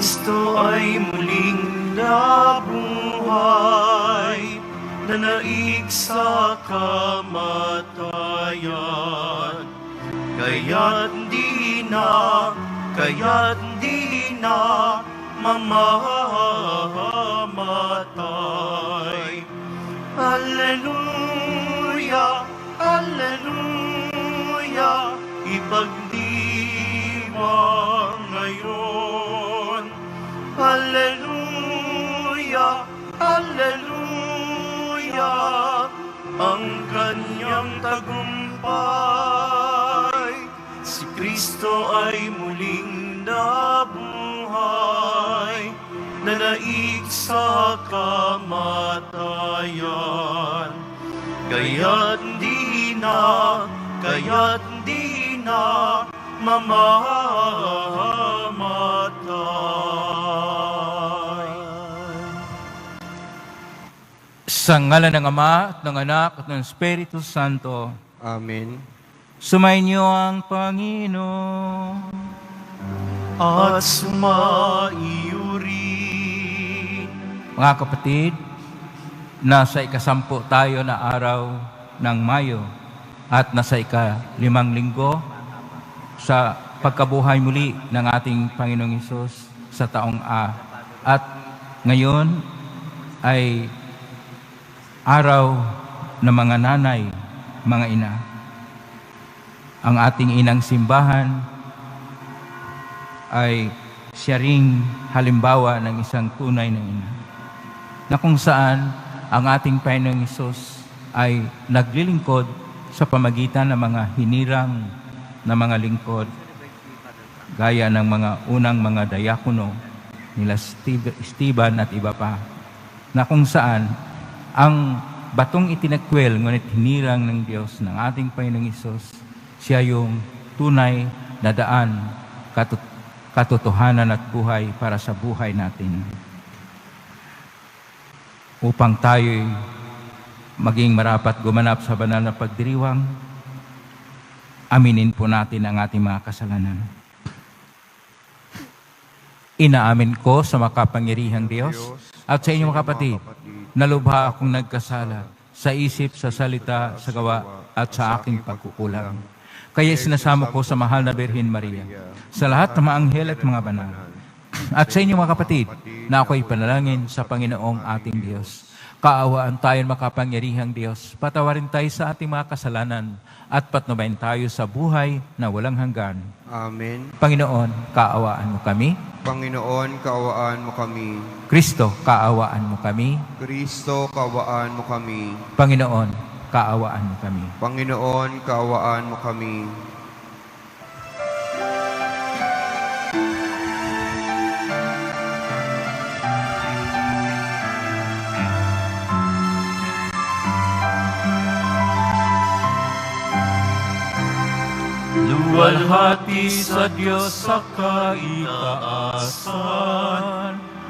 Kristo ay muling nabuhay, nanaig sa kamatayan. Kaya't di na mamamatay. Alleluia, Alleluia, ipagdiwang ngayon. Alleluia, Alleluia, ang kanyang tagumpay. Si Kristo ay muling nabuhay, nanaig sa kamatayan. Kaya't di na mamamatay. Sa ngalan ng Ama at ng Anak at ng Espiritu Santo. Amen. Sumainyo ang Panginoon. At sumaiyo rin. Mga kapatid, nasa ikasampu tayo na araw ng Mayo at nasa ika-5 linggo sa pagkabuhay muli ng ating Panginoong Hesus sa taong A. At ngayon ay araw ng mga nanay, mga ina. Ang ating inang simbahan ay siya ring halimbawa ng isang tunay na ina, na kung saan ang ating Panginoong Hesus ay naglilingkod sa pamagitan ng mga hinirang na mga lingkod, gaya ng mga unang mga dayakono nila Esteban at iba pa, na kung saan ang batong itinagkwel ngunit hinirang ng Diyos ng ating Panginoong Hesus, siya yung tunay na daan, katotohanan at buhay para sa buhay natin. Upang tayo'y maging marapat gumanap sa banal na pagdiriwang, aminin po natin ang ating mga kasalanan. Inaamin ko sa makapangyarihang Diyos at sa inyong kapatid, nalubha akong nagkasala sa isip, sa salita, sa gawa at sa aking pagkukulang. Kaya sinasamo ko sa mahal na Birhen Maria, sa lahat ng mga anghel at mga banal, at sa inyong mga kapatid, na ako'y panalangin sa Panginoong ating Diyos. Kaawaan tayo makapangyarihang Diyos, patawarin tayo sa ating mga kasalanan, at patnubayan tayo sa buhay na walang hanggan. Amen. Panginoon, kaawaan mo kami. Panginoon, kaawaan mo kami. Kristo, kaawaan mo kami. Kristo, kaawaan mo kami. Panginoon, kaawaan mo kami. Panginoon, kaawaan mo kami. Luwalhati sa Diyos sa kaitaasan,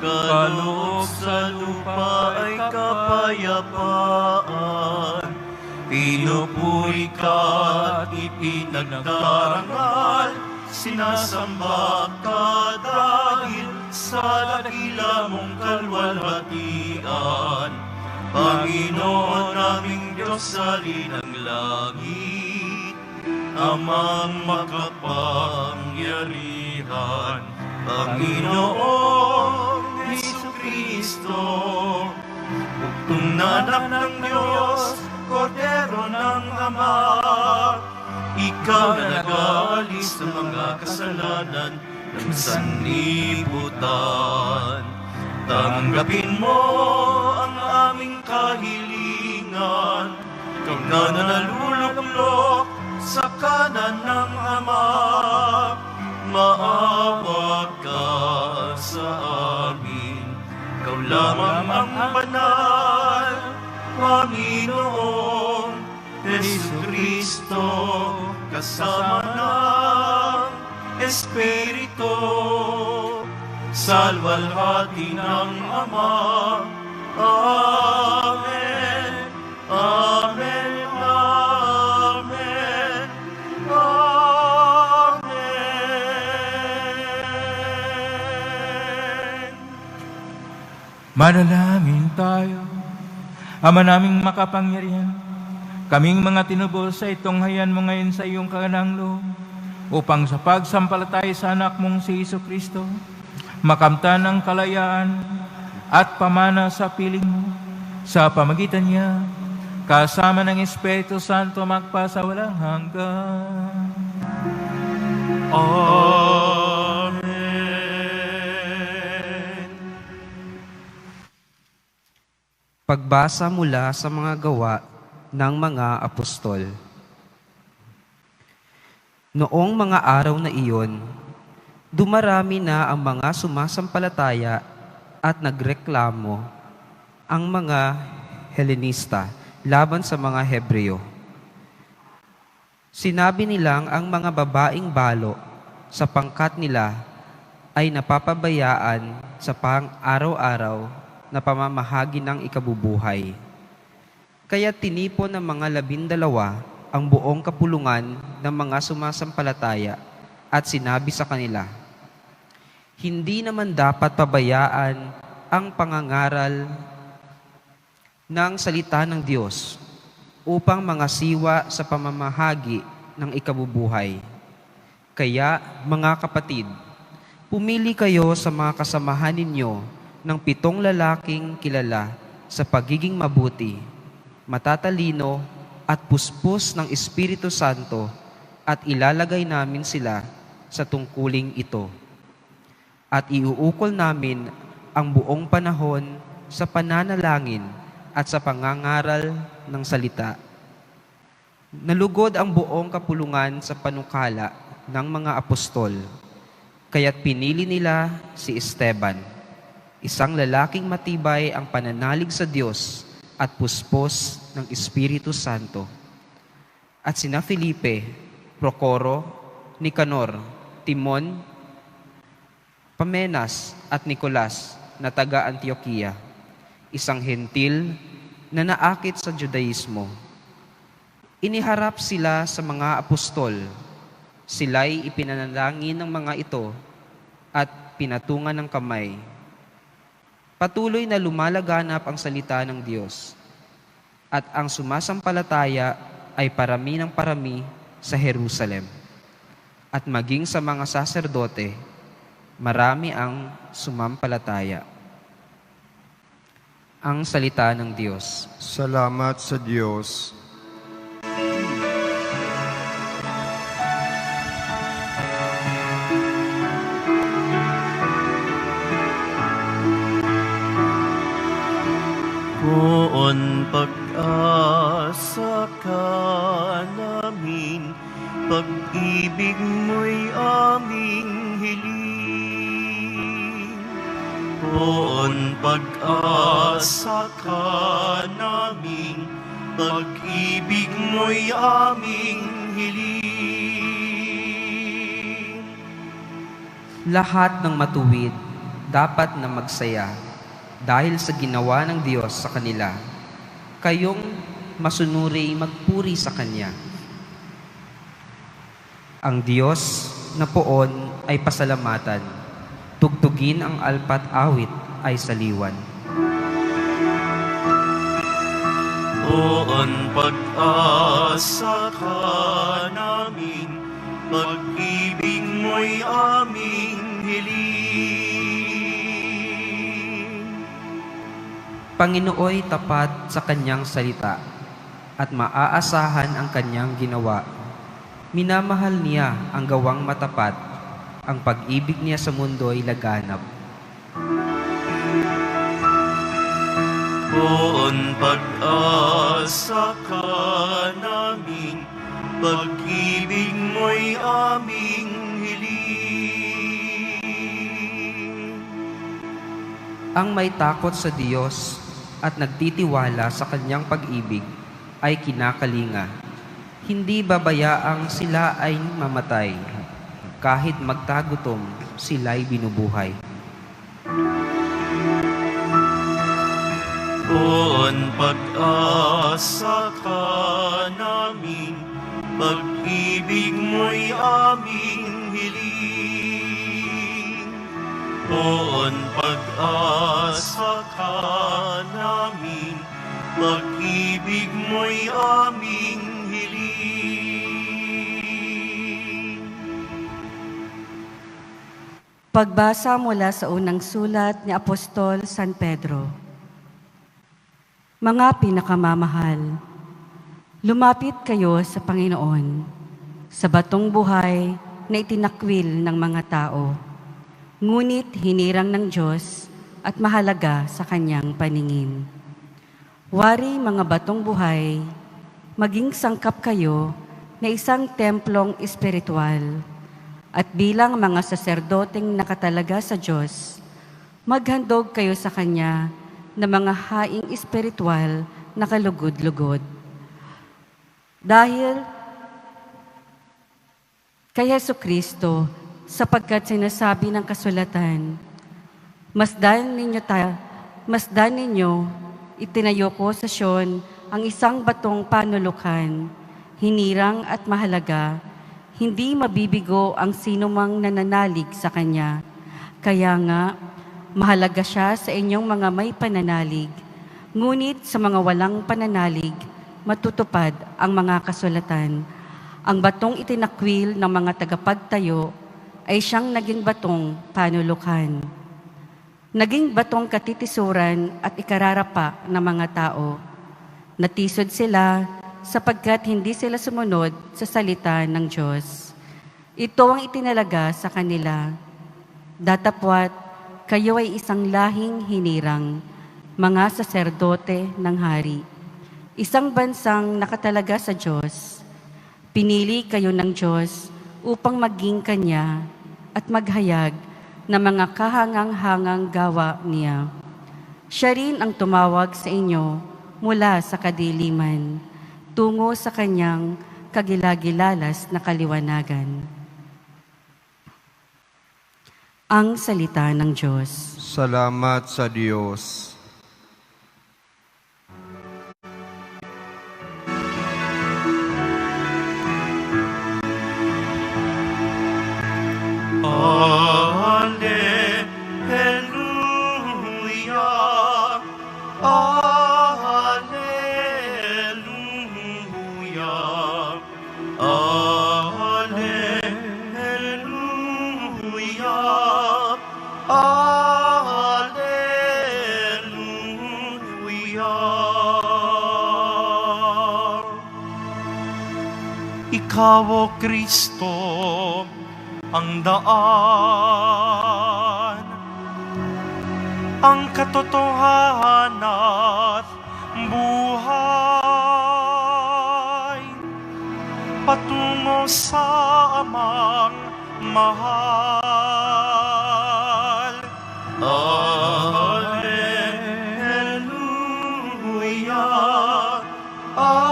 kaloob sa lupa ay kapayapaan. Pinupuri ka at ipinagdarangal, sinasamba ka dahil sa dakila mong kalwalhatian. Panginoon naming Diyos sa linang langit, Amang makapangyarihan, Panginoong Jesucristo, bugtong na anak ng Diyos, Kordero ng Ama, ikaw na nag-aalis ng mga kasalanan ng sanlibutan. Tanggapin mo ang aming kahilingan, ikaw na naluluklok sa kanan ng Ama, maawa ka sa amin. Ikaw lamang ang banal, Panginoong Jesucristo, kasama ng Espiritu, sa luwalhati ng Ama. Amen. Amen. Amen. Manalangin tayo. Ama naming makapangyarihan, kaming mga tinubos sa itong hayan mo ngayon sa iyong kaganang loob, upang sa pagsampalataya sa anak mong si Jesucristo, makamtan ang kalayaan at pamana sa piling mo, sa pamagitan niya, kasama ng Espiritu Santo magpasawalang hanggan. Amen. Pagbasa mula sa mga gawa ng mga apostol. Noong mga araw na iyon, dumarami na ang mga sumasampalataya at nagreklamo ang mga Helenista laban sa mga Hebreo. Sinabi nilang ang mga babaeng balo sa pangkat nila ay napapabayaan sa pang-araw-araw na pamamahagi ng ikabubuhay. Kaya tinipon ng mga 12 ang buong kapulungan ng mga sumasampalataya at sinabi sa kanila, hindi naman dapat pabayaan ang pangangaral ng salita ng Diyos upang mangasiwa sa pamamahagi ng ikabubuhay. Kaya, mga kapatid, pumili kayo sa mga kasamahan ninyo ng 7 lalaking kilala sa pagiging mabuti, matatalino at puspos ng Espiritu Santo, at ilalagay namin sila sa tungkuling ito. At iuukol namin ang buong panahon sa pananalangin at sa pangangaral ng salita. Nalugod ang buong kapulungan sa panukala ng mga apostol, kaya't pinili nila si Esteban, isang lalaking matibay ang pananalig sa Diyos at puspos ng Espiritu Santo. At sina Felipe, Procoro, Nicanor, Timon, Pamenas at Nicolas na taga Antioquia, isang hentil na naakit sa Judaismo. Iniharap sila sa mga apostol. Sila'y ipinanalangin ng mga ito at pinatungan ng kamay. Patuloy na lumalaganap ang salita ng Diyos, at ang sumasampalataya ay parami ng parami sa Jerusalem. At maging sa mga saserdote, marami ang sumampalataya. Ang salita ng Diyos. Salamat sa Diyos. Poon pag-asa ka namin, pag-ibig mo'y aming hiling. Poon pag-asa ka namin, pag-ibig mo'y aming hiling. Lahat ng matuwid dapat na magsaya dahil sa ginawa ng Diyos sa kanila. Kayong masunuri magpuri sa Kanya. Ang Diyos na poon ay pasalamatan. Tugtugin ang alpat awit ay saliwan. Poon pag-asa ka namin, pag-ibig mo'y aming hiling. Panginooy tapat sa Kanyang salita at maaasahan ang Kanyang ginawa. Minamahal niya ang gawang matapat, ang pag-ibig niya sa mundo ay laganap. Poon pag-asa ka namin, pag-ibig mo'y aming hiling. Ang may takot sa Diyos at nagtitiwala sa Kanyang pag-ibig ay kinakalinga. Hindi babayaang sila ay mamatay, kahit magtagutom sila'y binubuhay. Poon pag-asa ka namin, pag-ibig mo'y aming hiling. Poon pag-asa ka namin, pag-ibig mo'y aming hiling. Pagbasa mula sa unang sulat ni Apostol San Pedro. Mga pinakamamahal, lumapit kayo sa Panginoon, sa batong buhay na itinakwil ng mga tao, ngunit hinirang ng Diyos at mahalaga sa Kanyang paningin. Wari mga batong buhay, maging sangkap kayo na isang templong espiritual, at bilang mga saserdoteng nakatalaga sa Diyos, maghandog kayo sa Kanya na mga haing espiritual na kalugod-lugod. Dahil kay Jesucristo, sapagkat sinasabi ng kasulatan, masdan ninyo, itinayo ko sa Siyon ang isang batong panulukan, hinirang at mahalaga. Hindi mabibigo ang sinumang nananalig sa Kanya. Kaya nga, mahalaga siya sa inyong mga may pananalig. Ngunit sa mga walang pananalig, matutupad ang mga kasulatan. Ang batong itinakwil ng mga tagapagtayo ay siyang naging batong panulukan. Naging batong katitisuran at ikararapa ng mga tao. Natisod sila sapagkat hindi sila sumunod sa salita ng Diyos. Ito ang itinalaga sa kanila. Datapwat, kayo ay isang lahing hinirang, mga saserdote ng hari, isang bansang nakatalaga sa Diyos. Pinili kayo ng Diyos upang maging Kanya at maghayag ng mga kahangang-hangang gawa niya. Siya rin ang tumawag sa inyo mula sa kadiliman, tungo sa Kanyang kagilagilalas na kaliwanagan. Ang salita ng Diyos. Salamat sa Diyos. Alleluia, alleluia, alleluia, alleluia. Ikaw, O Kristo, ang daan, ang katotohanan at buhay, patungo sa Amang mahal. Alleluia, alleluia,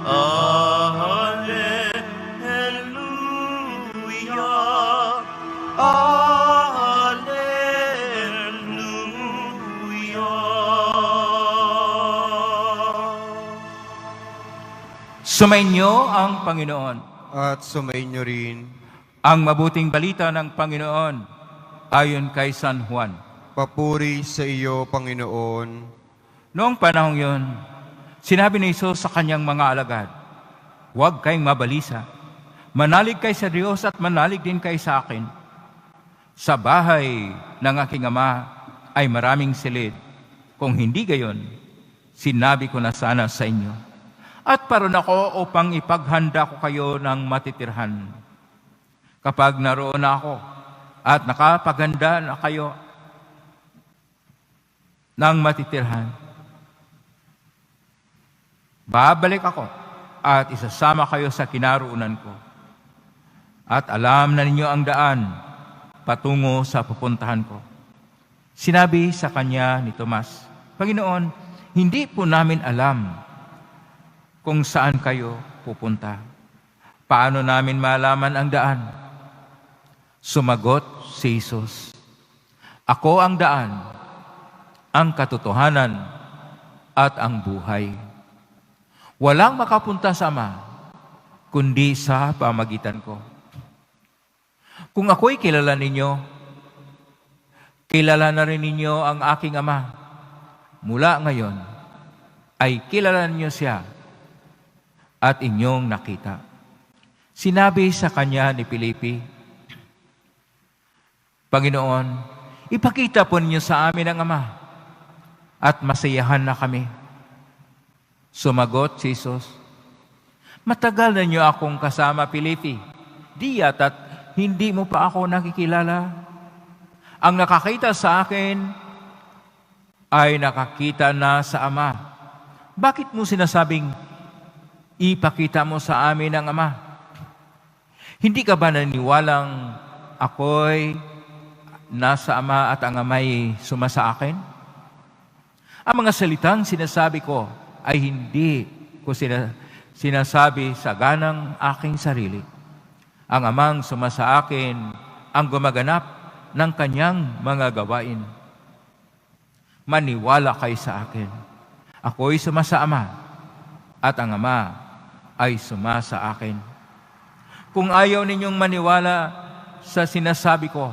alleluia, alleluia. Sumainyo ang Panginoon. At sumainyo rin, Ang mabuting balita ng Panginoon ayon kay San Juan. papuri sa iyo, Panginoon. Noong panahong yun, sinabi ni Hesus sa kanyang mga alagad, huwag kayong mabalisa. Manalig kayo sa Diyos at manalig din kayo sa akin. Sa bahay ng aking Ama ay maraming silid. Kung hindi gayon, sinabi ko na sana sa inyo. At paron ako upang ipaghanda ko kayo ng matitirhan. Kapag naroon na ako at nakapaghanda na kayo ng matitirhan, babalik ako at isasama kayo sa kinaroonan ko. At alam na ninyo ang daan patungo sa pupuntahan ko. Sinabi sa kanya ni Tomas, Panginoon, hindi po namin alam kung saan kayo pupunta. Paano namin malaman ang daan? Sumagot si Jesus, ako ang daan, ang katotohanan, at ang buhay. Walang makapunta sa Ama, kundi sa pamagitan ko. Kung ako'y kilala ninyo, kilala na rin ninyo ang aking Ama. Mula ngayon, ay kilala ninyo siya at inyong nakita. Sinabi sa kanya ni Filipe, Panginoon, ipakita po ninyo sa amin ang Ama at masayahan na kami. Sumagot si Jesus, matagal na niyo akong kasama, Filipe. Di yata't hindi mo pa ako nakikilala. Ang nakakita sa akin ay nakakita na sa Ama. Bakit mo sinasabing, ipakita mo sa amin ang Ama? Hindi ka ba naniwalang ako'y nasa Ama at ang Ama'y sumasa akin? Ang mga salitang sinasabi ko ay hindi ko sinasabi sa ganang aking sarili. Ang Amang sumasa akin ang gumaganap ng kanyang mga gawain. Maniwala kayo sa akin. Ako'y sumasa Ama at ang Ama ay sumasa akin. Kung ayaw ninyong maniwala sa sinasabi ko,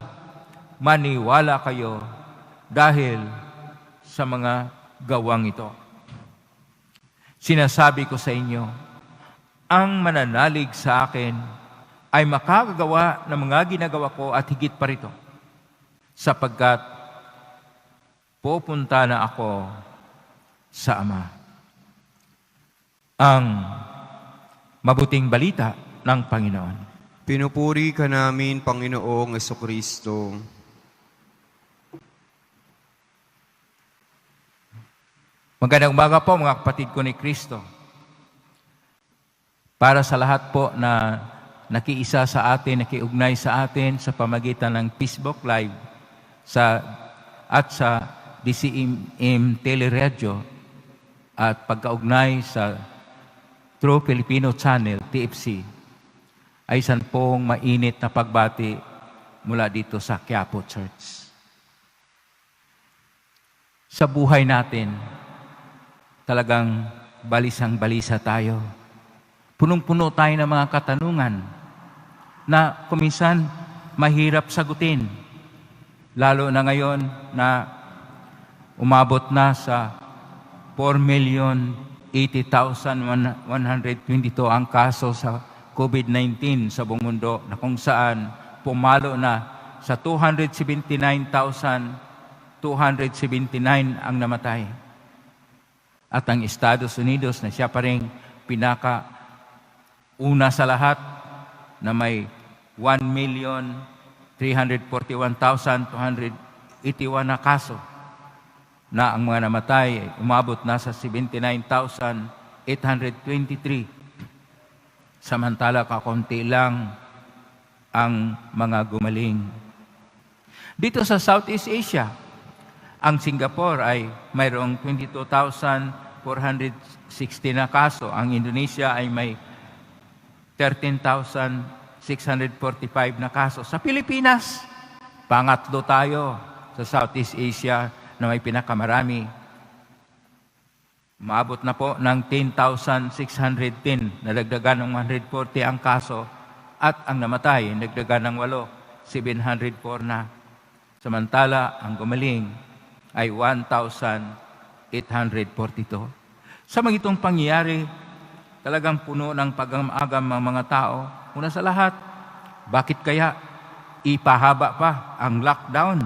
maniwala kayo dahil sa mga gawang ito. Sinasabi ko sa inyo, ang mananalig sa akin ay makakagawa ng mga ginagawa ko at higit pa rito, sapagkat pupunta na ako sa Ama. Ang mabuting balita ng Panginoon. Pinupuri ka namin, Panginoong Jesucristo. Magandang umaga po mga kapatid ko ni Kristo. Para sa lahat po na nakiisa sa atin, nakiugnay sa atin sa pamagitan ng Facebook Live at sa DCM Teleradio at pagkaugnay sa True Filipino Channel, TFC, ay isang pong mainit na pagbati mula dito sa Quiapo Church. Sa buhay natin, talagang balisang-balisa tayo. Punong-puno tayo ng mga katanungan na kuminsan mahirap sagutin. Lalo na ngayon na umabot na sa 4,080,122 ang kaso sa COVID-19 sa buong mundo, na kung saan pumalo na sa 279,279 ang namatay. At ang Estados Unidos na siya pa rin pinaka-una sa lahat na may 1,341,281 na kaso, na ang mga namatay ay umabot na sa 79,823. Samantala kakunti lang ang mga gumaling. Dito sa Southeast Asia, ang Singapore ay mayroong 22,460 na kaso. Ang Indonesia ay may 13,645 na kaso. Sa Pilipinas, pangatlo tayo sa Southeast Asia na may pinakamarami. Maabot na po ng 10,610. Nadagdagan ng 140 ang kaso at ang namatay, nagdagan ng 8, 704 na. Samantala, ang gumaling ay 1,842. Sa mga itong pangyayari, talagang puno ng pag-agam ang mga tao. Una sa lahat, bakit kaya ipahaba pa ang lockdown?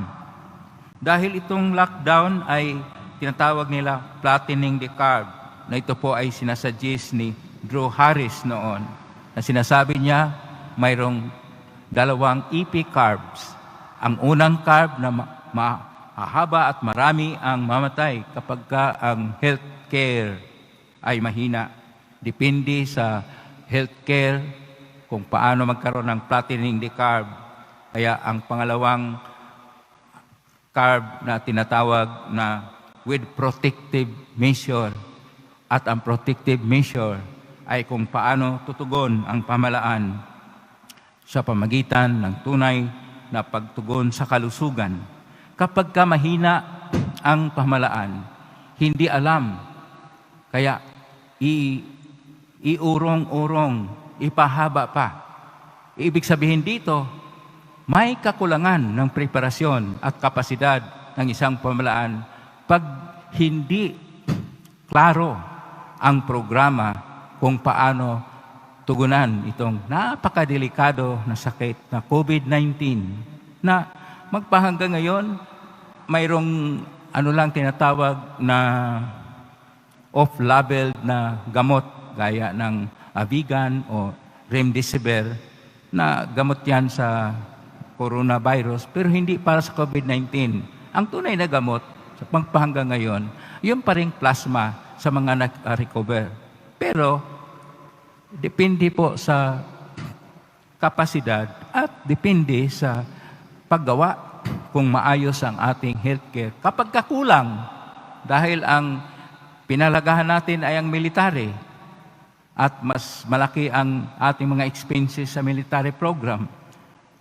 Dahil itong lockdown ay tinatawag nila flattening the curve, na ito po ay sinasuggest ni Drew Harris noon, na sinasabi niya mayroong dalawang EP curves. Ang unang curve na mahaba at marami ang mamatay kapag ang healthcare ay mahina. Depende sa healthcare kung paano magkaroon ng flattening the curve. Kaya ang pangalawang curve na tinatawag na with protective measure. At ang protective measure ay kung paano tutugon ang pamahalaan sa pamagitan ng tunay na pagtugon sa kalusugan. Kapag ka mahina ang pamahalaan, hindi alam, kaya iurong-urong ipahaba pa. Ibig sabihin dito, may kakulangan ng preparasyon at kapasidad ng isang pamahalaan pag hindi klaro ang programa kung paano tugunan itong napakadelikado na sakit na COVID-19 na magpahanggang ngayon mayroong tinatawag na off-label na gamot gaya ng Avigan o Remdesivir na gamot yan sa coronavirus pero hindi para sa COVID-19. Ang tunay na gamot sa pagpahanggang ngayon, yun pa ring plasma sa mga nag-recover. Pero depende po sa kapasidad at depende sa paggawa kung maayos ang ating healthcare. Kapag kakulang, dahil ang pinalagahan natin ay ang military at mas malaki ang ating mga expenses sa military program,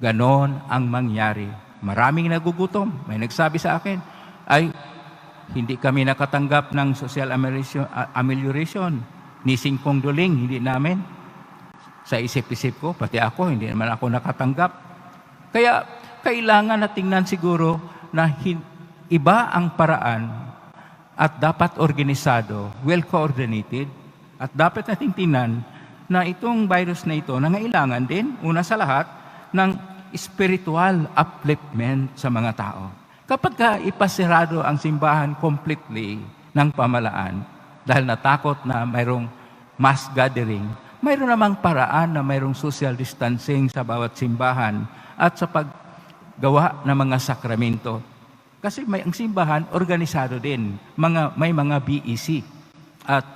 ganon ang mangyari. Maraming nagugutom. May nagsabi sa akin, ay hindi kami nakatanggap ng social amelioration. Ni Singkong Duling, hindi namin. Sa isip-isip ko, pati ako, hindi naman ako nakatanggap. Kaya kailangan na tingnan siguro na iba ang paraan at dapat organisado, well-coordinated, at dapat nating tingnan na itong virus na ito nangailangan din, una sa lahat, ng spiritual upliftment sa mga tao. Kapag ipasirado ang simbahan completely ng pamalaan, dahil natakot na mayroong mass gathering, mayroon namang paraan na mayroong social distancing sa bawat simbahan at sa paggawa ng mga sakramento. Kasi ang simbahan, organisado din. May mga BEC at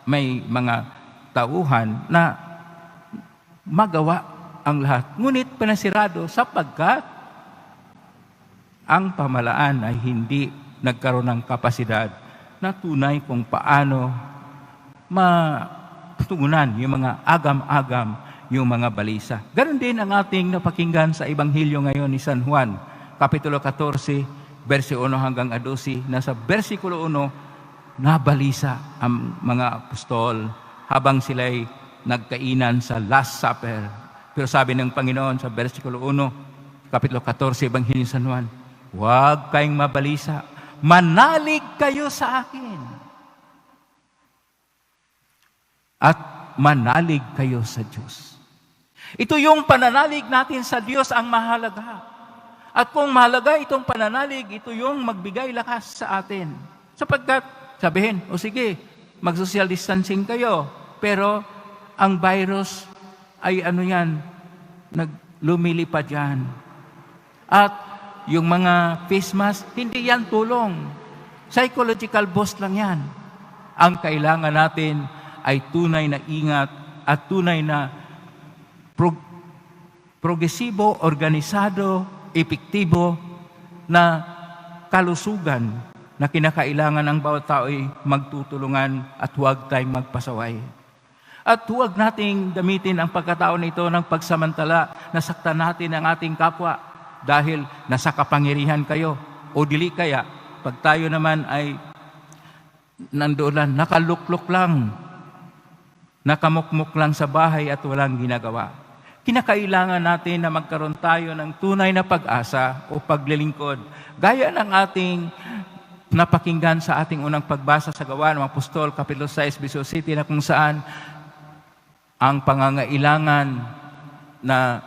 may mga tauhan na magawa ang lahat. Ngunit pinasirado sapagkat ang pamalaan ay hindi nagkaroon ng kapasidad na tunay kung paano matugunan yung mga agam-agam, yung mga balisa. Ganon din ang ating napakinggan sa Ebanghelyo ngayon ni San Juan, Kapitulo 14, verse 1 hanggang 12. Nasa versikulo 1, nabalisa ang mga apostol habang sila'y nagkainan sa Last Supper. Pero sabi ng Panginoon sa versikulo 1, Kapitulo 14, Ebanghelyo ni San Juan, huwag kayong mabalisa, manalig kayo sa akin. At manalig kayo sa Diyos. Ito yung pananalig natin sa Diyos ang mahalaga. At kung mahalaga itong pananalig, ito yung magbigay lakas sa atin. Sapagkat, sabihin, o sige, mag-social distancing kayo, pero ang virus ay lumilipad yan. At yung mga face mask, hindi yan tulong. Psychological boost lang yan. Ang kailangan natin ay tunay na ingat at tunay na progresibo, organisado, epektibo na kalusugan na kinakailangan ng bawat tao ay magtutulungan at huwag tayong magpasaway. At huwag nating gamitin ang pagkatao nito ng pagsamantala na saktan natin ang ating kapwa dahil nasa kapangyarihan kayo o dili kaya pag tayo naman ay nandoon lang, nakaluklok lang, nakamukmuk lang sa bahay at walang ginagawa. Kinakailangan natin na magkaroon tayo ng tunay na pag-asa o paglilingkod. Gaya ng ating napakinggan sa ating unang pagbasa sa Gawa ng Apostol, Kapitulo 6, verse 7, na kung saan ang pangangailangan na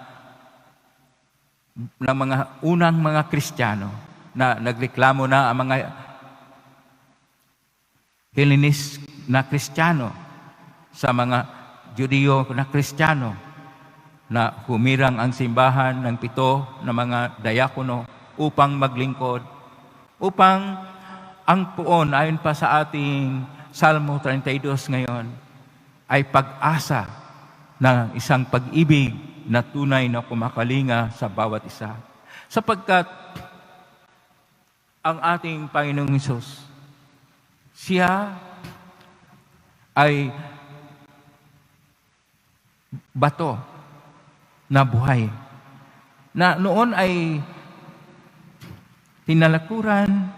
mga unang mga Kristiyano na nagreklamo na ang mga Hellenist na Kristiyano sa mga Judeo na Kristiyano na humirang ang simbahan ng 7 na mga diakono upang maglingkod, upang ang puon, ayon pa sa ating Salmo 32 ngayon, ay pag-asa ng isang pag-ibig na tunay na kumakalinga sa bawat isa. Sapagkat ang ating Panginoong Hesus, siya ay bato na buhay, na noon ay tinalakuran,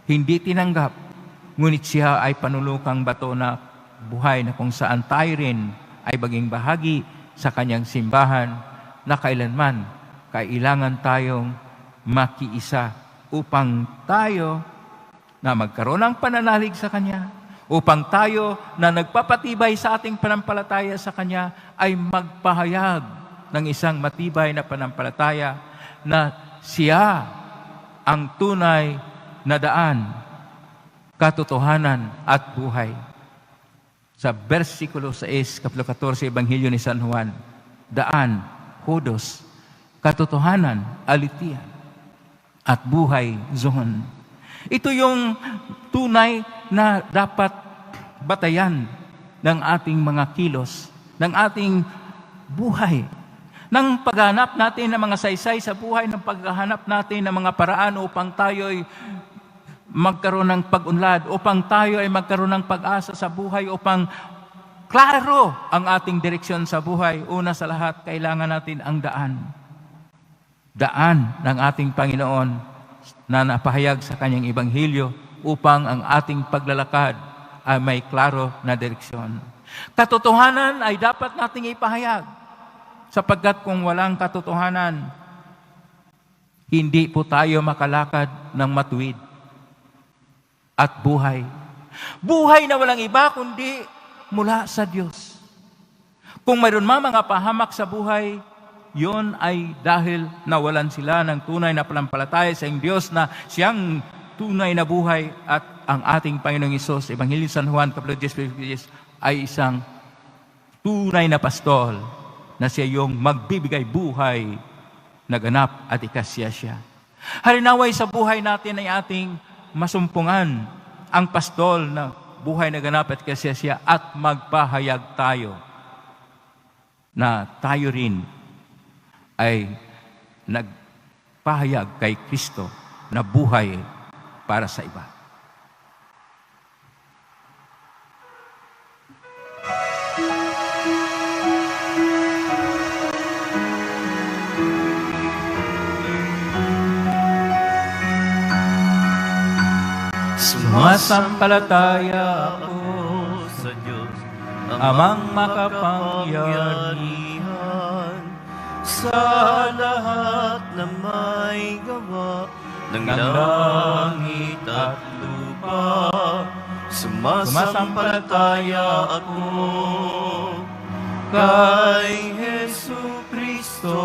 hindi tinanggap, ngunit siya ay panulukang bato na buhay na kung saan tayo rin ay maging bahagi sa kanyang simbahan na kailanman kailangan tayong makiisa upang tayo na magkaroon ng pananalig sa Kanya, upang tayo na nagpapatibay sa ating panampalataya sa Kanya ay magpahayag ng isang matibay na panampalataya na Siya ang tunay na daan, katotohanan at buhay. Sa versikulo 6, kapitulo 14, Ebanghelyo ni San Juan, daan, hodos, katotohanan, alitian, at buhay, zoon. Ito yung tunay na dapat batayan ng ating mga kilos, ng ating buhay, ng paghahanap natin ng mga saysay sa buhay, ng paghahanap natin ng mga paraan upang tayo'y magkaroon ng pag-unlad, upang tayo ay magkaroon ng pag-asa sa buhay, upang klaro ang ating direksyon sa buhay. Una sa lahat, kailangan natin ang daan. Daan ng ating Panginoon na napahayag sa Kanyang Ebanghelyo upang ang ating paglalakad ay may klaro na direksyon. Katotohanan ay dapat nating ipahayag sapagkat kung walang katotohanan, hindi po tayo makalakad ng matuwid at buhay. Buhay na walang iba kundi mula sa Diyos. Kung mayroon mga pahamak sa buhay, yon ay dahil nawalan sila ng tunay na panampalataya sa Diyos na Siyang tunay na buhay at ang ating Panginoong Hesus, Ebanghelyo San Juan, kapitulo 10, ay isang tunay na pastol na Siya yung magbibigay buhay na ganap at ikasya siya. Halinaway sa buhay natin ay ating masumpungan ang pastol na buhay na ganap at ikasya siya at magpahayag tayo na tayo rin ay nagpahayag kay Kristo na buhay para sa iba. Sumasampalataya ako sa Diyos, amang makapangyarihan, sa lahat na may gawa ng langit at lupa. Sumasampalataya ako kay Jesucristo,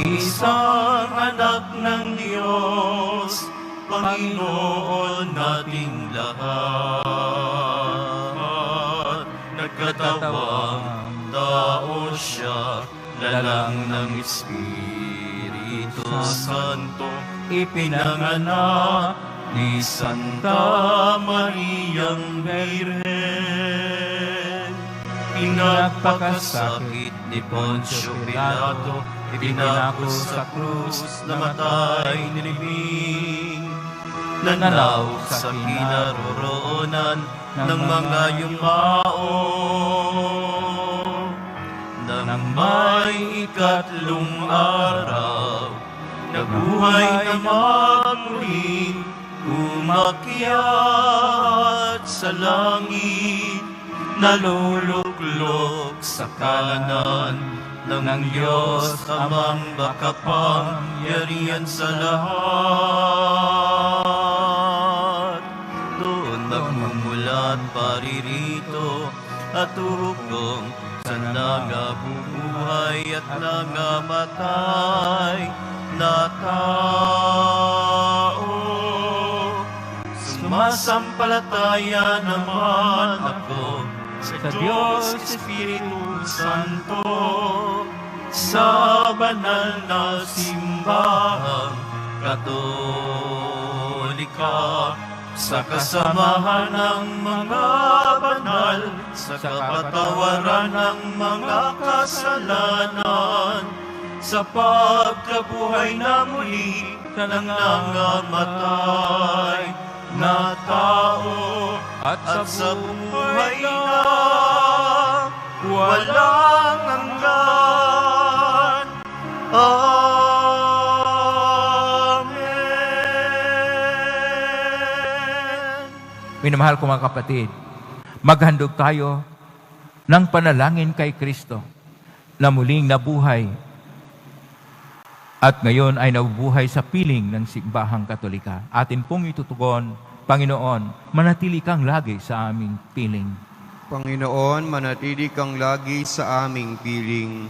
isang anak ng Diyos, Panginoon nating lahat. Nagkatawang tao siya, lalang ng Espiritu Santo, ipinanganak ni Santa Mariang Birhen. Pinagpakasakit ni Poncio Pilato, ipinako sa krus, namatay, nilibing. Nananaw sa kinaroroonan ng mga yumao. Nang may ikatlong araw, nabuhay na magmuli, umakyat sa langit, naluluklok sa kanan ng Diyos amang makapangyarihan sa lahat. Doon magmumulat paririto at hukom sa nangabubuhay at nangamatay na tao. Sumasampalataya naman ako sa Diyos Espiritu Santo, sa banal na simbahang Katolika, sa kasamahan ng mga banal, sa kapatawaran ng mga kasalanan, sa pagkabuhay na muli ng nangamatay na tao, at sa buhay na walang hanggan. Amen. Minamahal ko mga kapatid, maghandog tayo ng panalangin kay Kristo na muling nabuhay at ngayon ay nabubuhay sa piling ng Simbahang Katolika. Atin pong itutugon, Panginoon, manatili kang lagi sa aming piling. Panginoon, manatili kang lagi sa aming piling.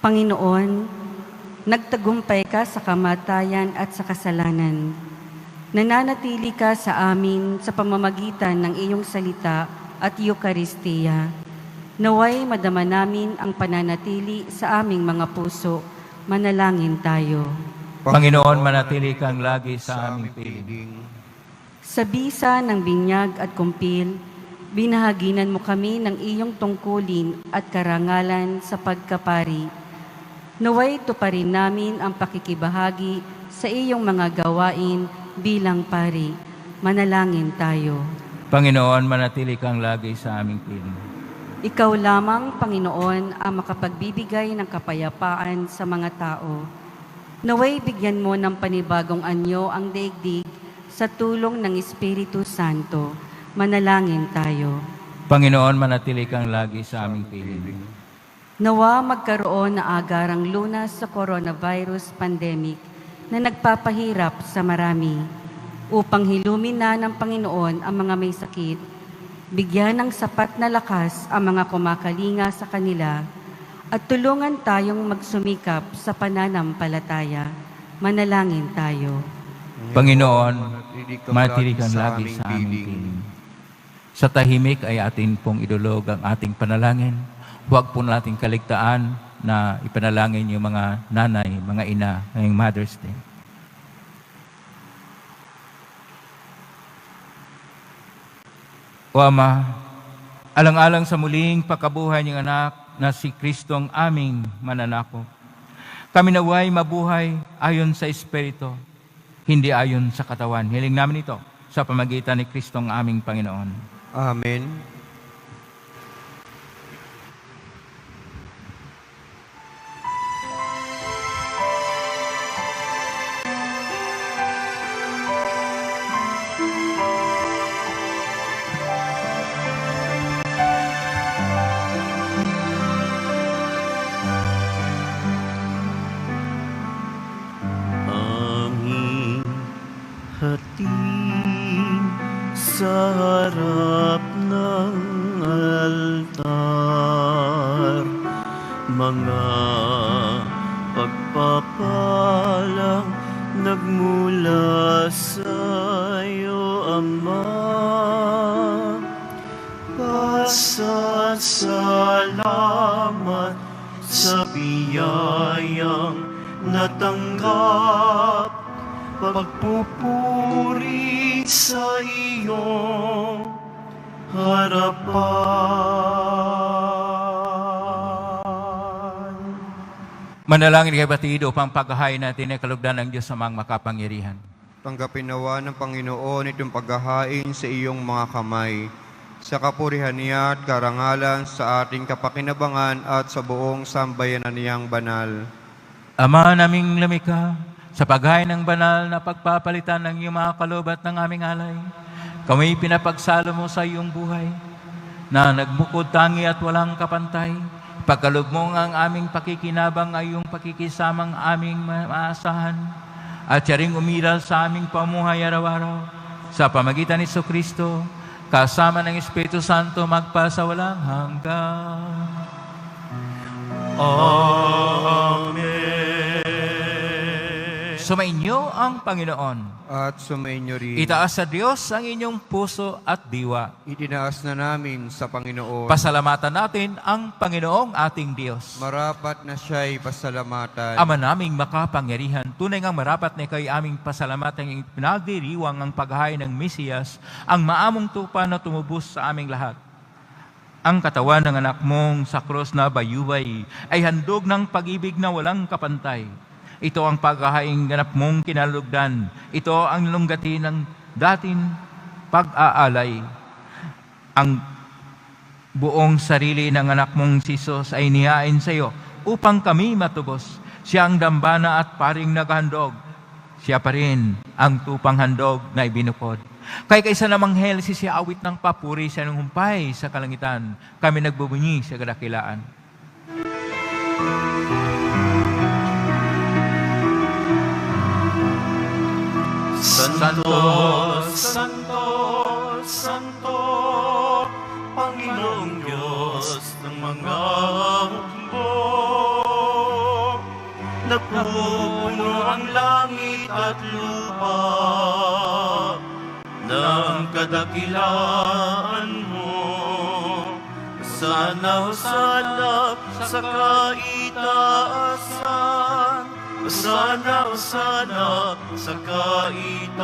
Panginoon, nagtagumpay ka sa kamatayan at sa kasalanan. Nananatili ka sa amin sa pamamagitan ng iyong salita at Eukaristiya. Naway madama namin ang pananatili sa aming mga puso. Manalangin tayo. Panginoon, manatili kang lagi sa aming piling. Sa bisa ng binyag at kumpil, binahaginan mo kami ng iyong tungkulin at karangalan sa pagkapari. Naway tuparin namin ang pakikibahagi sa iyong mga gawain bilang pari. Manalangin tayo. Panginoon, manatili kang lagi sa aming piling. Ikaw lamang, Panginoon, ang makapagbibigay ng kapayapaan sa mga tao. Naway bigyan mo ng panibagong anyo ang daigdig sa tulong ng Espiritu Santo. Manalangin tayo. Panginoon, manatili kang lagi sa aming piling. Nawa magkaroon na agarang lunas sa coronavirus pandemic na nagpapahirap sa marami upang hilumin na ng Panginoon ang mga may sakit. Bigyan ng sapat na lakas ang mga kumakalinga sa kanila at tulungan tayong magsumikap sa pananampalataya. Manalangin tayo. Panginoon, manatili kang lagi sa aming piling. Sa tahimik ay atin pong idulog ang ating panalangin. Huwag po nating kaligtaan na ipanalangin yung mga nanay, mga ina, ngayong Mother's Day. O Ama, alang-alang sa muling pagkabuhay ng anak na si Kristo ang aming mananakop, kami naway mabuhay ayon sa Espiritu, hindi ayon sa katawan. Hiling namin ito sa pamagitan ni Kristo ang aming Panginoon. Amen. Aming hatiin sa harap ng altar, mga pagpapalang nagmula sa iyo, Ama. Pasasalamat sa biyayang natanggap, pagpupuri sa iyong harapan. Manalangin kay batid upang paghahain natin ay kalugdan ng Diyos sa mga makapangyarihan. Tanggapin nawa ng Panginoon itong paghahain sa iyong mga kamay, sa kapurihan niya at karangalan sa ating kapakinabangan at sa buong sambayanan niyang banal. Ama naming lumikha, sa paghahain ng banal na pagpapalitan ng iyong mga kalubat ng aming alay, kami pinapagsalo mo sa iyong buhay, na nagbukod tangi at walang kapantay. Pagkaloob mo ang aming pakikinabang ay iyong pakikisamang aming maasahan, at siya ring umiral sa aming pamuhay araw-araw. Sa pamagitan ni Kristo, kasama ng Espiritu Santo, magpasawalang hanggan. Amen. Sumainyo ang Panginoon. At sumainyo rin. Itaas sa Diyos ang inyong puso at diwa. Itinaas na namin sa Panginoon. Pasalamatan natin ang Panginoong ating Diyos. Marapat na siya'y pasalamatan. Ama naming makapangyarihan, tunay ngang marapat na ikaw'y aming pasalamatan ng pinagdiriwang ang paghahain ng Mesiyas, ang maamong tupa na tumubos sa aming lahat. Ang katawan ng anak mong sa krus na bayubay ay handog ng pag-ibig na walang kapantay. Ito ang paghahaing ganap mong kinalugdan. Ito ang nilunggati ng dating pag-aalay. Ang buong sarili ng anak mong si Jesus ay nihain sa iyo upang kami matubos. Siya ang dambana at paring naghandog. Siya pa rin ang tupang handog na ibinukod. Kaya kaysa namang hel, siya awit ng papuri sa nung humpay sa kalangitan. Kami nagbubunyi sa kadakilaan. Santo, Santo, Santo, Panginoong Diyos ng mga hukbo. Napupuno ang langit at lupa ng kadakilaan mo. Hosana, Hosana sa kaitaasan. Hosana, Hosana sa kaitaasan.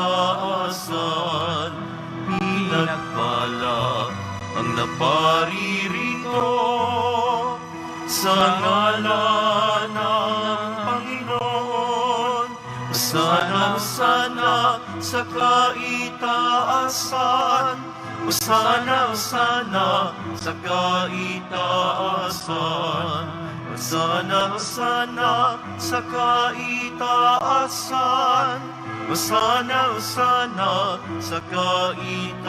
Pinagpala ang naparirito sa ngalan ng Panginoon. Hosana, Hosana sa kaitaasan. Hosana, Hosana sa kaitaasan. Hosana, Hosana sa kaitaasan. Hosana, Hosana sa kaitaasan.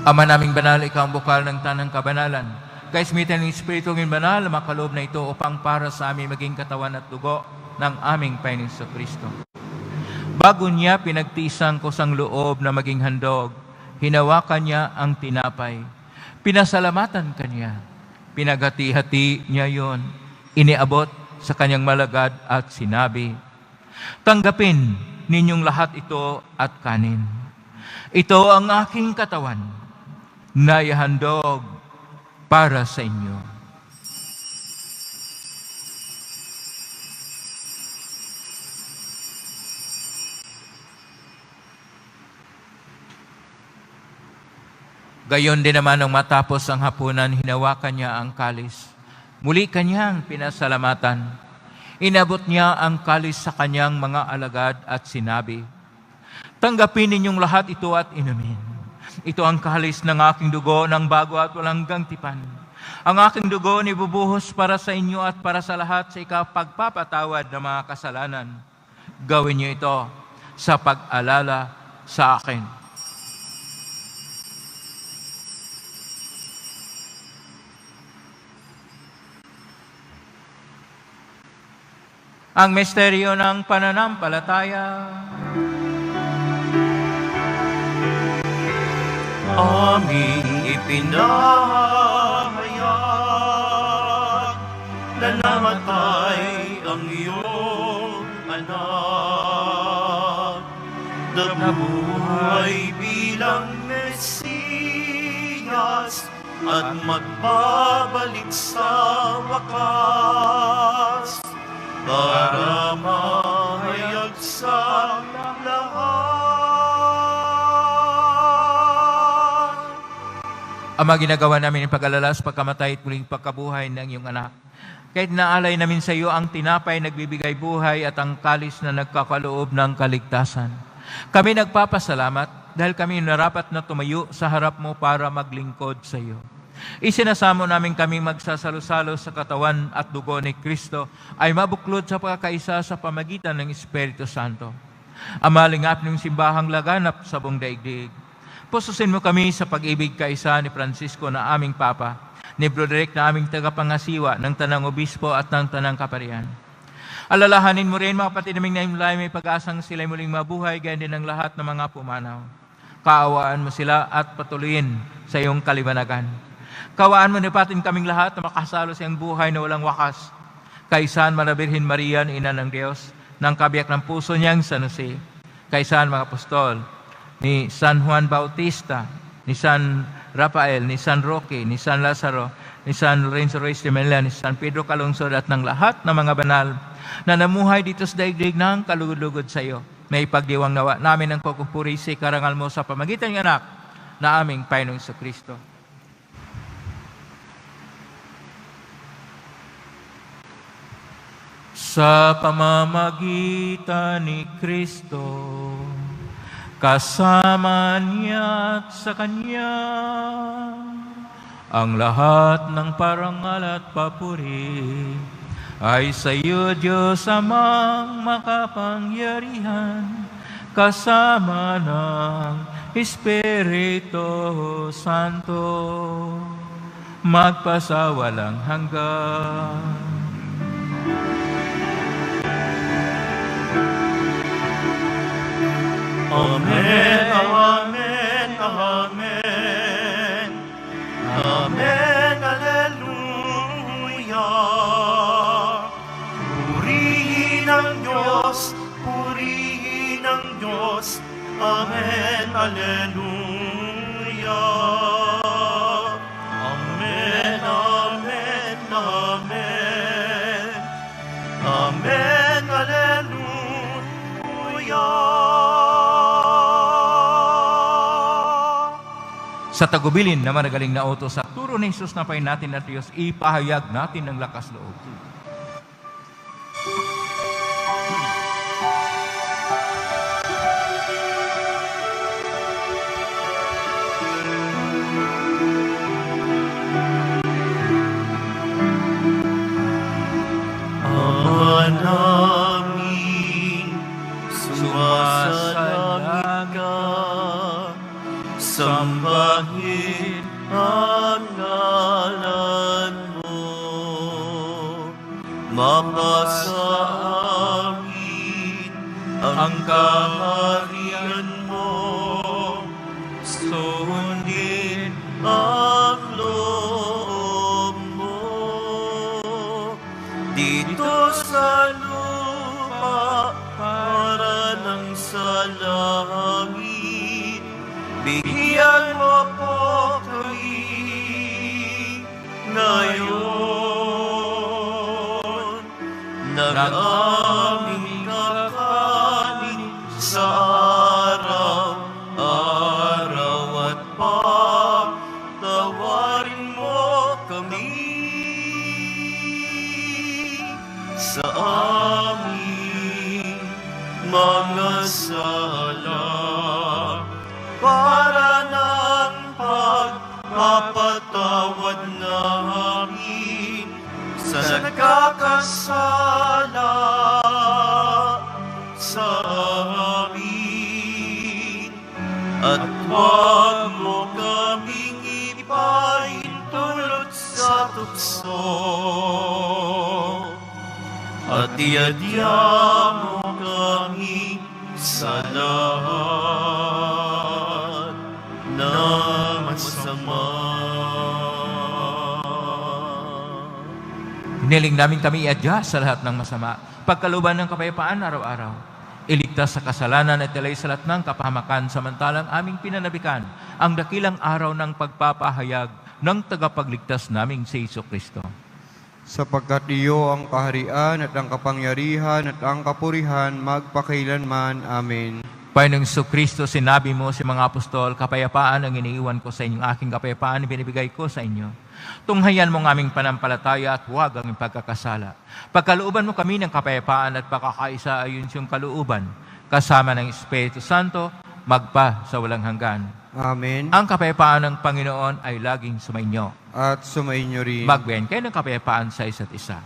Ama naming banal, ikaw ang bukal ng tanang kabanalan. Kaismitan ng Espiritu ng banal, makaloob na ito upang para sa amin maging katawan at dugo ng aming Panginoong Kristo. Bago niya pinagtiisang kusang loob na maging handog, hinawakan niya ang tinapay. Pinasalamatan kanya. Pinaghati-hati niya yon. Iniabot sa kanyang malagad at sinabi, "Tanggapin ninyong lahat ito at kanin. Ito ang aking katawan na ihandog para sa inyo." Gayon din naman nang matapos ang hapunan, hinawakan niya ang kalis. Muli kanyang pinasalamatan. Inabot niya ang kalis sa kanyang mga alagad at sinabi, "Tanggapin ninyong lahat ito at inumin. Ito ang kalis ng aking dugo ng bago at walang gangtipan. Ang aking dugo nibubuhos para sa inyo at para sa lahat sa ikapagpapatawad ng mga kasalanan. Gawin niyo ito sa pag-alala sa akin." Ang misteryo ng pananampalataya. Aming ipinahayag na namatay ang iyong anak, na nabuhay bilang Mesiyas at magbabalik sa wakas para mahayag sa lahat. Ama, ginagawa namin ang pag-alala sa pagkamatay at muling pagkabuhay ng iyong anak. Kahit naalay namin sa iyo ang tinapay nagbibigay buhay at ang kalis na nagkakaloob ng kaligtasan. Kami nagpapasalamat dahil kami narapat na tumayo sa harap mo para maglingkod sa iyo. Isinasamo namin kaming magsasalo-salo sa katawan at dugo ni Kristo ay mabuklod sa pagkakaisa sa pamagitan ng Espiritu Santo. Amalingap ng simbahang laganap sa buong daigdig. Pususin mo kami sa pag-ibig kaisa ni Francisco na aming Papa, ni Broderick na aming tagapangasiwa ng Tanang Obispo at ng Tanang Kaparian. Alalahanin mo rin mga kapatid naming naimlay may pag-asang sila'y muling mabuhay, ganyan din ang lahat ng mga pumanaw. Kaawaan mo sila at patuloyin sa iyong kalibanagan. Kawaan mo nipatin kaming lahat na makasalo sa iyong buhay na walang wakas. Kaisan Birhen Maria, Ina ng Diyos, ng kabiyak ng puso niyang San Jose. Kaisan mga apostol, ni San Juan Bautista, ni San Rafael, ni San Roque, ni San Lazaro, ni San Lorenzo Ruiz de Mella, ni San Pedro Calungsod at ng lahat ng mga banal na namuhay dito sa daigdig ng kalugod-lugod sa iyo. May pagdiwang nawa namin ang pagpupuri sa karangal mo sa pamagitan ng anak na aming Panginoong Kristo. Sa pamamagitan ni Kristo, kasama niya at sa Kanya, ang lahat ng parangal at papuri ay sa iyo, Diyos Amang makapangyarihan, kasama ng Espiritu Santo, magpasawalang hanggan. Amen, amen, amen. Amen, alleluia. Purihin ang Diyos, purihin ang Diyos. Amen, alleluia. Amen, amen, amen. Amen, alleluia. Sa tagubilin na managaling na utos sa turo ni Jesus na pain natin na Diyos, ipahayag natin ng lakas loob. Ama namin, sumasalangit ka, sambahin ang ngalan mo. Mapasa amin ang kaharian mo, sundin ang loob mo. Dito sa lupa para ng sa langit, bigyan mo po kami ngayon ng aming kakanin sa araw-araw at pagtawarin mo kami sa aming mga sala, para ng pagpapatawad namin sa nagkakasala sa amin. At huwag mo kaming ipahintulot sa tukso, at iadya mo kami sa lahat ng masama. Hiniling namin kami iadya sa lahat ng masama, pagkalooban ng kapayapaan araw-araw. Iligtas sa kasalanan at ilay sa lahat ng kapahamakan, samantalang aming pinanabikan ang dakilang araw ng pagpapahayag ng tagapagligtas naming si Jesucristo. Sapagkat iyo ang kaharian at ang kapangyarihan at ang kapurihan magpakailanman. Amen. Panginoong Jesucristo, sinabi mo sa mga apostol, kapayapaan ang iniiwan ko sa inyong, aking kapayapaan ibinibigay ko sa inyo. Tunghayan mo ng aming panampalataya at huwag ang pagkakasala. Pagkalooban mo kami ng kapayapaan at pagkakaisa ayon sa iyong kalooban, kasama ng Espiritu Santo, magpa sa walang hanggan. Amen. Ang kapayapaan ng Panginoon ay laging sumainyo. At sumainyo rin. Magbiyan kayo ng kapayapaan sa isa't isa.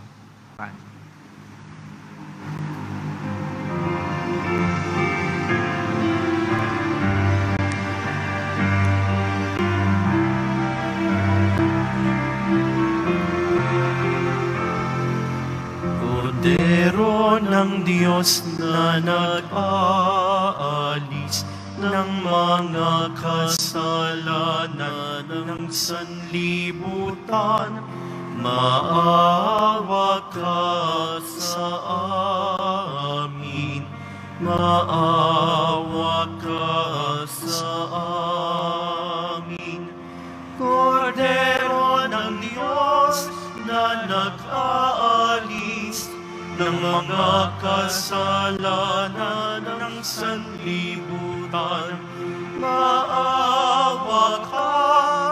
Kordero ng Diyos na nag-aalis ng mga kasalanan ng sanlibutan, maawa ka sa amin, maawa ka sa amin. Kordero ng Diyos na nag-aalis ng mga kasalanan ng sanlibutan, maawa ka,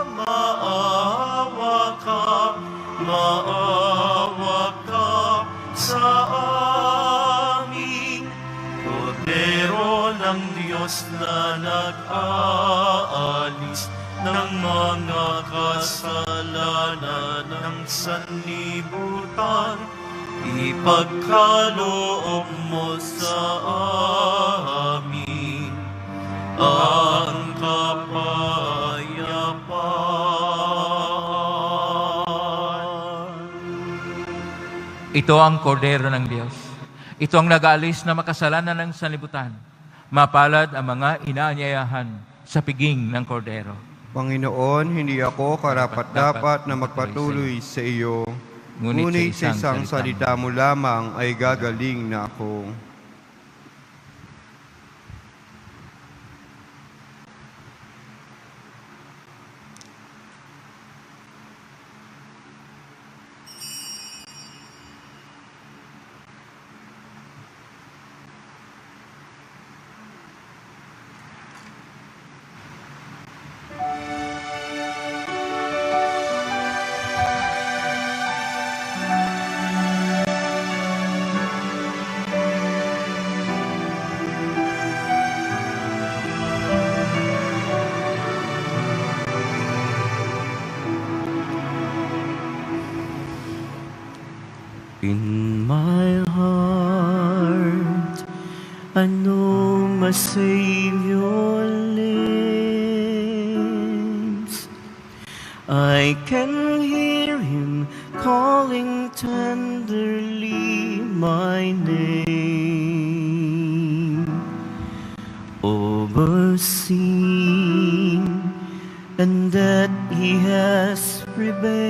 maawa ka, maawa ka sa amin. Kordero ng Diyos na nag-aalis ng mga kasalanan ng sanlibutan, ipagkaloob mo sa amin ang kapayapaan. Ito ang kordero ng Diyos. Ito ang nag-aalis na makasalanan ng sanlibutan. Mapalad ang mga inaanyayahan sa piging ng kordero. Panginoon, hindi ako karapat-dapat na magpatuloy sa iyo. Ngunit sa isang salita mo lamang ay gagaling na ako. In my heart, I know my Savior lives. I can hear Him calling tenderly my name. Over sin and that He has prevailed.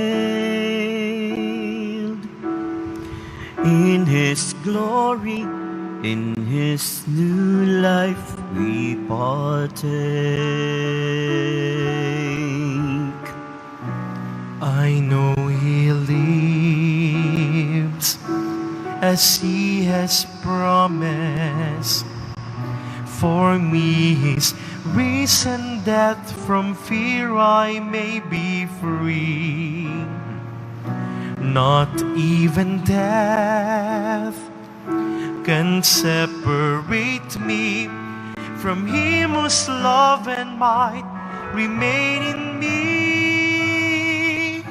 In His glory, in His new life we partake. I know He lives as He has promised. For me His risen death, from fear I may be free. Not even death can separate me from Him whose love and might remain in me.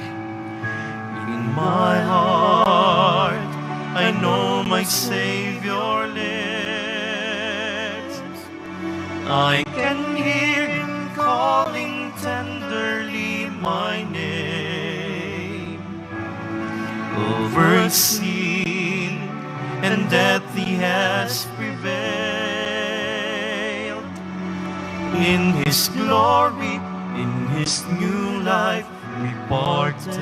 In my heart, I know my Savior lives. I can hear Him calling tenderly my name. Over sin and death He has prevailed. In His glory, in His new life we partake.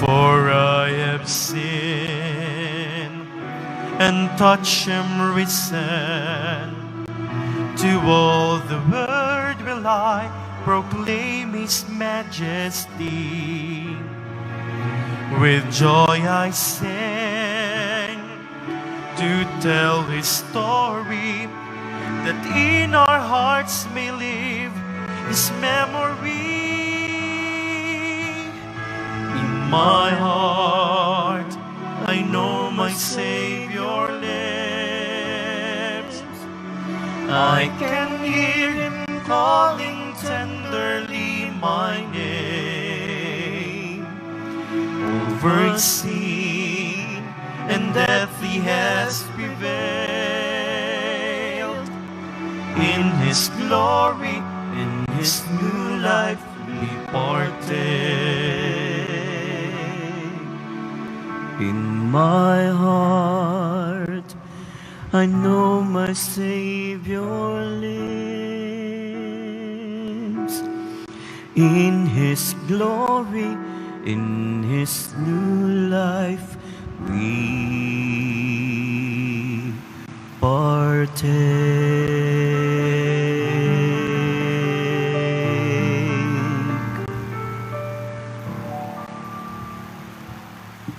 For I have sinned and touched Him risen. To all the world will I proclaim His majesty. With joy I sing to tell His story, that in our hearts may live His memory. In my heart I know my Savior lives. I can hear Him calling tenderly my name. Over sin and death He has prevailed. In His glory, in His new life we partake. In my heart I know my Savior lives. In His glory, in His new life we partake.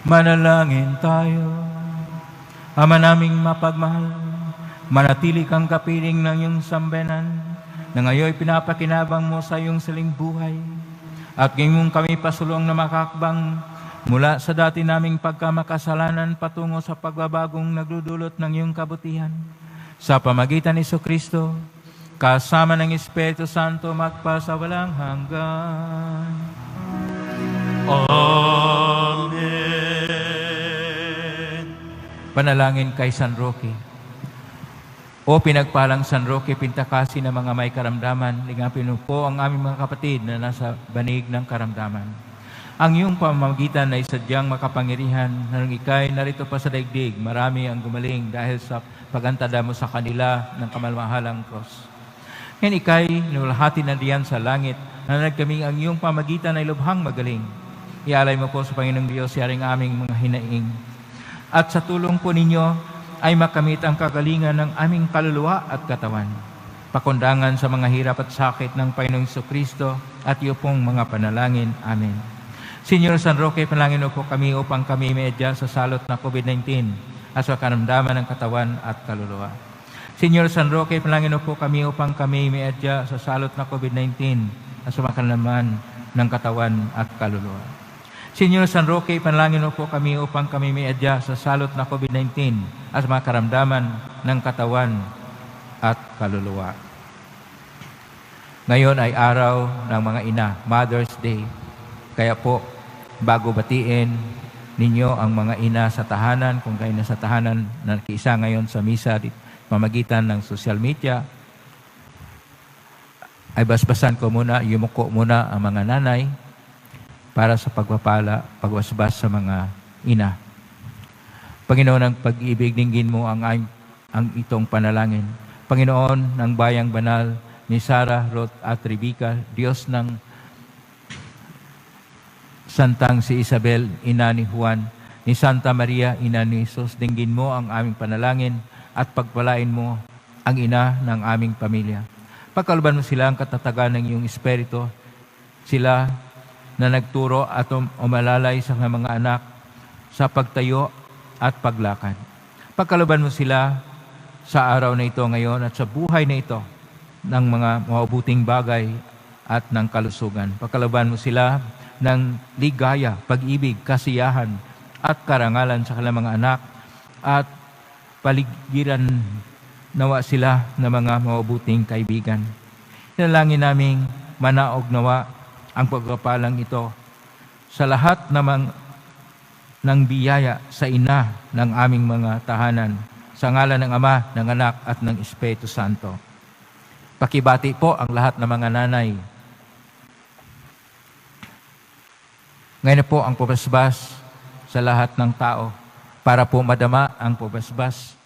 Manalangin tayo. Ama naming mapagmahal, manatili kang kapiling ng iyong sambayanan, na ngayon pinapakinabang mo sa iyong siling buhay, at ngayon kami pasulong na makakbang mula sa dati naming pagkamakasalanan patungo sa pagbabagong nagdudulot ng iyong kabutihan. Sa pamagitan ni Jesucristo, kasama ng Espiritu Santo, magpasawalang hanggan. Amen. Panalangin kay San Roque. O pinagpalang San Roque, pintakasi ng mga may karamdaman, ligapin po ang aming mga kapatid na nasa banig ng karamdaman. Ang iyong pamamagitan ay sadyang makapangyarihan na nang ikay narito pa sa daigdig, marami ang gumaling dahil sa pagantada mo sa kanila ng kamalmahalang cross. Ngayon ikay nulhati na diyan sa langit na nagkaming ang iyong pamagitan ay lubhang magaling. Ialay mo po sa Panginoong Diyos yaring aming mga hinaing. At sa tulong po ninyo ay makamit ang kagalingan ng aming kaluluwa at katawan. Pakundangan sa mga hirap at sakit ng Panginoong Kristo at iyo pong mga panalangin. Amen. Señor San Roque, panalangin mo po kami upang kami medya sa salot na COVID-19 at sa karamdaman ng katawan at kaluluwa. Señor San Roque, panalangin mo po kami upang kami medya sa salot na COVID-19 at sa karamdaman ng katawan at kaluluwa. Señor San Roque, panalangin mo po kami upang kami medya sa salot na COVID-19 at sa mga karamdaman ng katawan at kaluluwa. Ngayon ay araw ng mga ina, Mother's Day. Kaya po, bago batiin ninyo ang mga ina sa tahanan, kung kayo na sa tahanan na nakiisa ngayon sa misa, pamagitan ng social media, ay basbasan ko muna, yumuko muna ang mga nanay para sa pagbasbas sa mga ina. Panginoon ng pag-ibig, dinggin mo ang itong panalangin. Panginoon ng bayang banal ni Sarah, Ruth at Rebecca, Diyos ng Santang si Isabel, ina ni Juan, ni Santa Maria, ina ni Jesus, dinggin mo ang aming panalangin at pagpalain mo ang ina ng aming pamilya. Pagkaluban mo sila ang katatagan ng iyong espiritu, sila na nagturo at umalalay sa mga anak sa pagtayo at paglakad. Pagkaluban mo sila sa araw na ito ngayon at sa buhay na ito ng mga mabuting bagay at ng kalusugan. Pagkaluban mo sila ng ligaya, pag-ibig, kasiyahan at karangalan sa kanilang mga anak at paligiran nawa sila ng mga mabuting kaibigan. Inalangin naming manaog nawa ang pagpapalang ito sa lahat ng biyaya sa ina ng aming mga tahanan, sa ngalan ng Ama, ng Anak at ng Espiritu Santo. Pakibati po ang lahat ng mga nanay. Ngayon po ang pabasbas sa lahat ng tao para po madama ang pabasbas.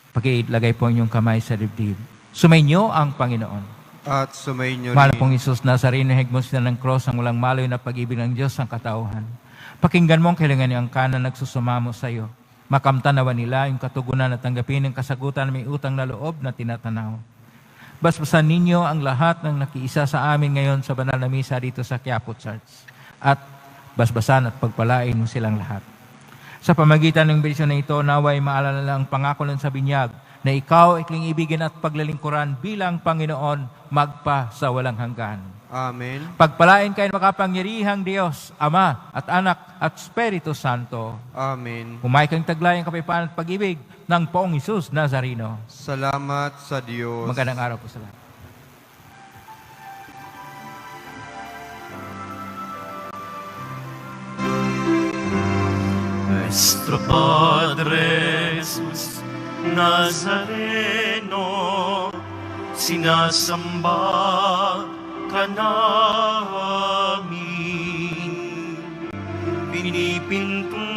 Pakilagay po inyong kamay sa dibdib. Sumainyo ang Panginoon. At sumainyo Mahal rin. pong Isus Nazareno, higmos na ng cross ang walang maloy na pag-ibig ng Diyos ang katauhan. Pakinggan mo ang kailangan niyang kanan nagsusumamo sa iyo. Makamtanawa nila yung katugunan at tanggapin ang kasagutan na may utang na loob na tinatanaw. Basbasan ninyo ang lahat ng nakiisa sa amin ngayon sa banal na misa dito sa Quiapo Church. At basbasan at pagpalain mo silang lahat. Sa pamagitan ng benisyon na ito, naway maalala lang ang pangako ng sa binyag na ikaw ikling ibigin at paglalingkuran bilang Panginoon magpa sa walang hanggan. Amen. Pagpalain kayo ng makapangyarihang Diyos, Ama at Anak at Espiritu Santo. Amen. Humay kang taglay ang kapayapaan at pag-ibig ng Poong Isus Nazareno. Salamat sa Diyos. Magandang araw po sa lahat. Nuestro Padre Jesus Nazareno, sinasamba ka namin, pinipintungo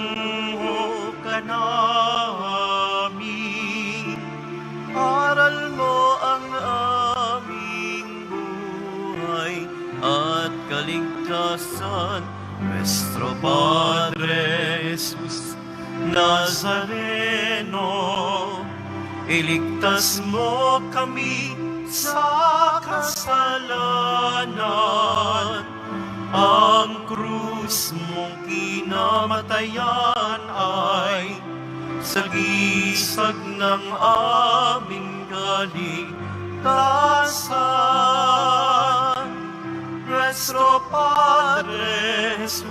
ka namin, aral mo ang aming buhay at kaligtasan. Nuestro Padre Jesus Nazareno, iligtas mo kami sa kasalanan. Ang krus mong kinamatayan ay sagisag ng aming kaligtasan. Nuestro Padre Jesus